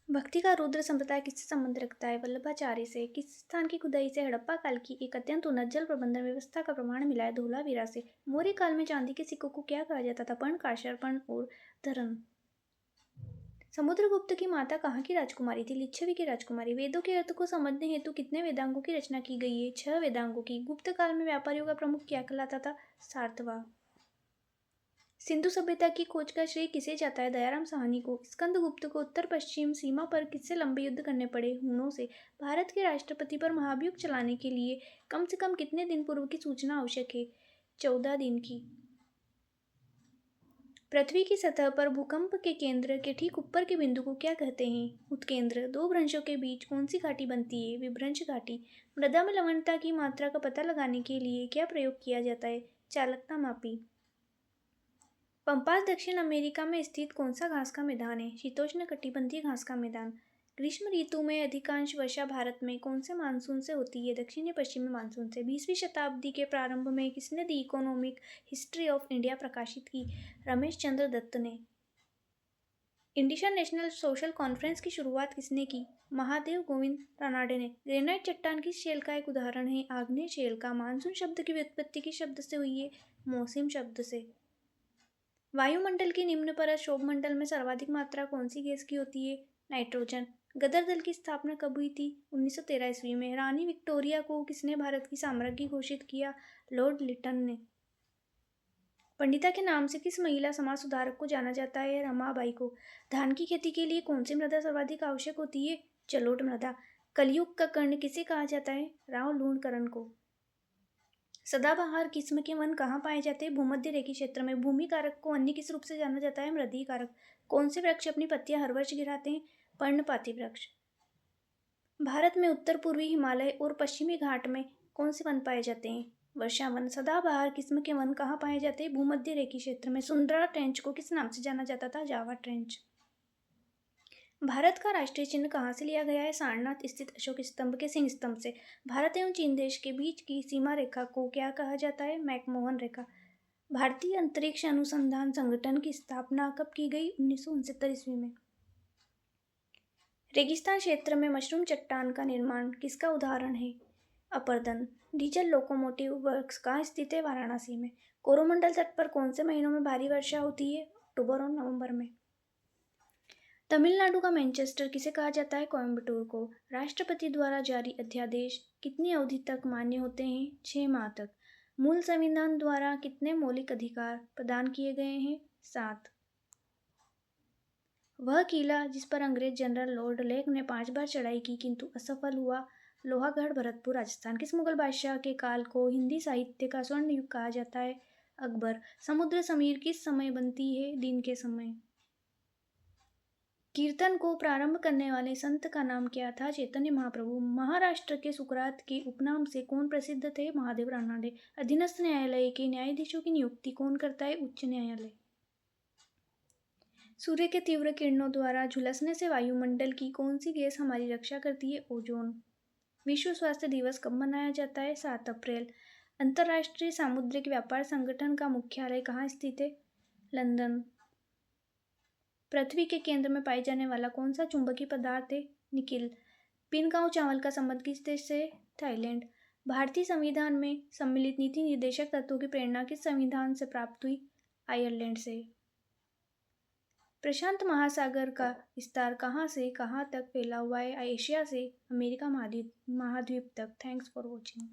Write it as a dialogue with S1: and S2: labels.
S1: भक्ति का रुद्र संप्रदाय किससे संबंध रखता है? वल्लभाचार्य से। किस स्थान की खुदाई से हड़प्पा काल की एक अत्यंत उन्नत जल प्रबंधन व्यवस्था का प्रमाण मिला है? धोलावीरा से। मौर्य काल में चांदी के सिक्कों को क्या कहा जाता था? पर्ण, कांस्य, पर्ण और धरण। समुद्रगुप्त की माता कहाँ की राजकुमारी थी? लिच्छवी की राजकुमारी। वेदों के अर्थ को समझने हेतु कितने वेदांगों की रचना की गई है? 6 वेदांगों की। गुप्त काल में व्यापारियों का प्रमुख क्या कहलाता था? सारथवा। सिंधु सभ्यता की खोज का श्रेय किसे जाता है? दयाराम साहनी को। स्कंदगुप्त को उत्तर पश्चिम सीमा पर किससे लंबे युद्ध करने पड़े? हुनों से। भारत के राष्ट्रपति पर महाभियोग चलाने के लिए कम से कम कितने दिन पूर्व की सूचना आवश्यक है? 14 दिन की। पृथ्वी की सतह पर भूकंप के केंद्र के ठीक ऊपर के बिंदु को क्या कहते हैं? उत्केंद्र। दो भ्रंशों के बीच कौन सी घाटी बनती है? विभ्रंश घाटी। मृदा में लवणता की मात्रा का पता लगाने के लिए क्या प्रयोग किया जाता है? चालकता मापी। पंपास दक्षिण अमेरिका में स्थित कौन सा घास का मैदान है? शीतोष्णकटिबंधीय घास का मैदान। ग्रीष्म ऋतु में अधिकांश वर्षा भारत में कौन से मानसून से होती है? दक्षिणी पश्चिमी मानसून से। 20वीं शताब्दी के प्रारंभ में किसने the economic history of India प्रकाशित की? रमेश चंद्र दत्त ने। इंडियन नेशनल सोशल कॉन्फ्रेंस की शुरुआत किसने की? महादेव गोविंद रानाडे ने। ग्रेनाइट चट्टान किस शेल का एक उदाहरण है? आग्नेय शेल का। मानसून शब्द की व्युत्पत्ति किस शब्द से हुई है? मौसम शब्द से। वायुमंडल की निम्न परत शोभमंडल में सर्वाधिक मात्रा कौन सी गैस की होती है? नाइट्रोजन। गदर दल की स्थापना कब हुई थी? 1913 ईस्वी में। रानी विक्टोरिया को किसने भारत की साम्राज्ञी घोषित किया? लॉर्ड लिटन ने। पंडिता के नाम से किस महिला समाज सुधारक को जाना जाता है? रमाबाई को। धान की खेती के लिए कौन सी मृदा सर्वाधिक आवश्यक होती है? जलोढ़ मृदा। कलयुग का कर्ण किसे कहा जाता है? राव लूणकरण को। सदाबहार किस्म के वन कहाँ पाए जाते हैं? भूमध्य रेखीय क्षेत्र में। भूमि कारक को अन्य किस रूप से जाना जाता है? मृदा कारक। कौन से वृक्ष अपनी पत्तियां हर वर्ष गिराते हैं? पर्णपाती वृक्ष। भारत में उत्तर पूर्वी हिमालय और पश्चिमी घाट में कौन से वन पाए जाते हैं? वर्षावन। सदाबहार किस्म के वन कहाँ पाए जाते हैं? भूमध्य रेखीय क्षेत्र में। सुंदरा ट्रेंच को किस नाम से जाना जाता था? Java trench. भारत का राष्ट्रीय चिन्ह कहाँ से लिया गया है? सारनाथ स्थित अशोक स्तंभ के सिंह स्तंभ से। भारत एवं चीन देश के बीच की सीमा रेखा को क्या कहा जाता है? मैकमोहन रेखा। भारतीय अंतरिक्ष अनुसंधान संगठन की स्थापना कब की गई? 1969 ईस्वी में। रेगिस्तान क्षेत्र में मशरूम चट्टान का निर्माण किसका उदाहरण है? अपरदन। डीजल लोकोमोटिव वर्क्स कहाँ स्थित है? वाराणसी में। कोरोमंडल तट पर कौन से महीनों में भारी वर्षा होती है? अक्टूबर और नवंबर में। तमिलनाडु का मैनचेस्टर किसे कहा जाता है? कोयम्बटूर को। राष्ट्रपति द्वारा जारी अध्यादेश कितनी अवधि तक मान्य होते हैं? 6 माह तक। मूल संविधान द्वारा कितने मौलिक अधिकार प्रदान किए गए हैं? 7। वह किला जिस पर अंग्रेज जनरल लॉर्ड लेक ने 5 बार चढ़ाई की किंतु असफल हुआ? लोहागढ़, भरतपुर, राजस्थान। किस मुगल बादशाह के काल को हिंदी साहित्य का स्वर्ण युग कहा जाता है? अकबर। समुद्र समीर किस समय बनती है? दिन के समय। कीर्तन को प्रारंभ करने वाले संत का नाम क्या था? चैतन्य महाप्रभु। महाराष्ट्र के सुकरात के उपनाम से कौन प्रसिद्ध थे? महादेव रानाडे। अधीनस्थ न्यायालय के न्यायाधीशों की नियुक्ति कौन करता है? उच्च न्यायालय। सूर्य के तीव्र किरणों द्वारा झुलसने से वायुमंडल की कौन सी गैस हमारी रक्षा करती है? ओजोन। विश्व स्वास्थ्य दिवस कब मनाया जाता है? 7 अप्रैल। अंतर्राष्ट्रीय सामुद्रिक व्यापार संगठन का मुख्यालय कहाँ स्थित है? लंदन। पृथ्वी के केंद्र में पाए जाने वाला कौन सा चुंबकीय पदार्थ है? निकिल। पिनगांव चावल का संबंध किस देश से? थाईलैंड। भारतीय संविधान में सम्मिलित नीति निर्देशक तत्वों की प्रेरणा किस संविधान से प्राप्त हुई? आयरलैंड से। प्रशांत महासागर का विस्तार कहाँ से कहाँ तक फैला हुआ है? एशिया से अमेरिका महाद्वीप तक। Thanks for watching.